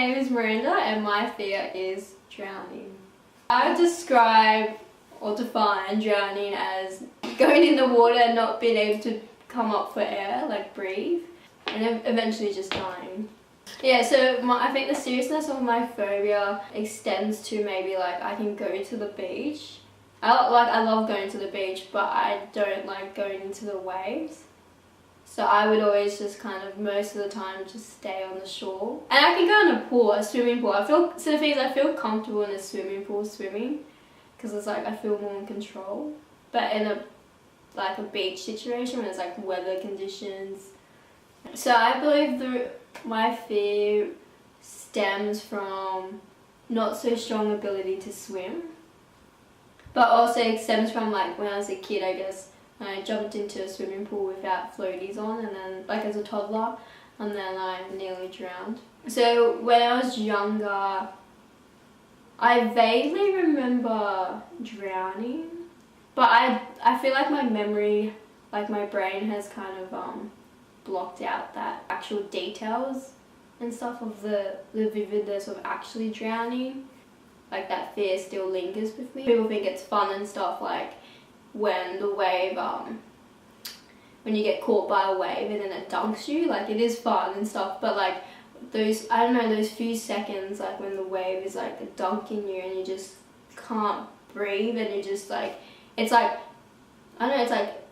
name is Miranda and my fear is drowning. I describe or define drowning as going in the water and not being able to come up for air, like breathe, and then eventually just dying. Yeah, so I think the seriousness of my phobia extends to maybe like I can go to the beach. I love going to the beach, but I don't like going into the waves. So I would always just kind of, most of the time, just stay on the shore. And I can go in a pool, a swimming pool. So the thing is, I feel comfortable in a swimming pool swimming, because it's like I feel more in control. But in a beach situation where there's like weather conditions. So I believe my fear stems from not so strong ability to swim. But also it stems from like when I was a kid, I guess. I jumped into a swimming pool without floaties on, and then like as a toddler, and then I nearly drowned. So when I was younger, I vaguely remember drowning, but I feel like my memory, like my brain has kind of blocked out that actual details and stuff of the vividness of actually drowning. Like that fear still lingers with me. People think it's fun and stuff, like when the wave, when you get caught by a wave and then it dunks you, like it is fun and stuff, but like those, I don't know, those few seconds, like when the wave is like dunking you and you just can't breathe and you just like, it's like, I don't know, it's like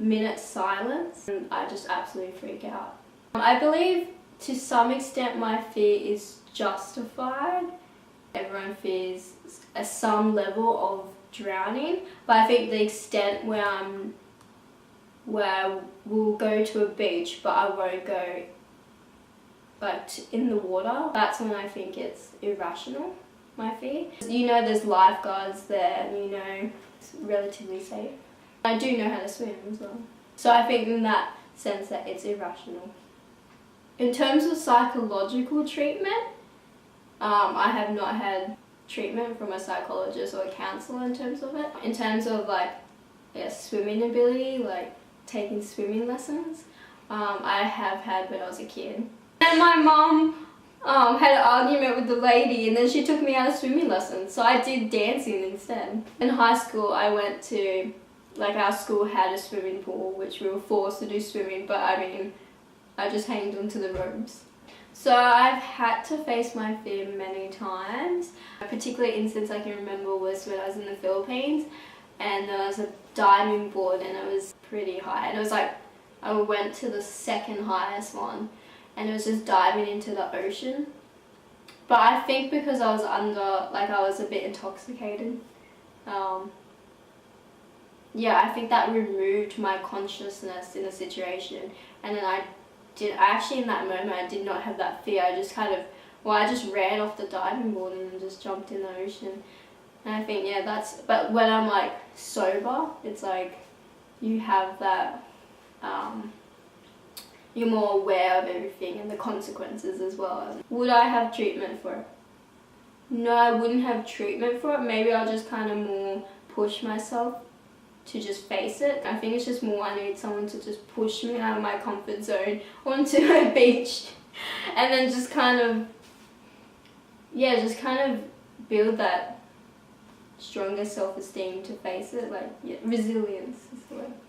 minute silence, and I just absolutely freak out. I believe to some extent my fear is justified. Everyone fears some level of drowning, but I think the extent where I will go to a beach but I won't go like in the water, that's when I think it's irrational, my fear. You know there's lifeguards there and you know it's relatively safe. I do know how to swim as well. So I think in that sense that it's irrational. In terms of psychological treatment, I have not had treatment from a psychologist or a counsellor in terms of it. In terms of like swimming ability, like taking swimming lessons, I have had when I was a kid. And my mum had an argument with the lady and then she took me out of swimming lessons, so I did dancing instead. In high school I went to, like our school had a swimming pool which we were forced to do swimming, but I mean I just hanged onto the ropes. So I've had to face my fear many times. A particular instance I can remember was when I was in the Philippines and there was a diving board and it was pretty high, and it was like I went to the second highest one and it was just diving into the ocean. But I think because I was I was a bit intoxicated, yeah, I think that removed my consciousness in the situation, and then I actually in that moment I did not have that fear. I just kind of, I just ran off the diving board and just jumped in the ocean. And I think, yeah, but when I'm like sober, it's like you have that, you're more aware of everything and the consequences as well. Would I have treatment for it? No, I wouldn't have treatment for it. Maybe I'll just kind of more push myself to just face it. I think it's just more I need someone to just push me out of my comfort zone onto a beach and then just kind of, yeah, just kind of build that stronger self-esteem to face it, like, yeah, resilience is the word.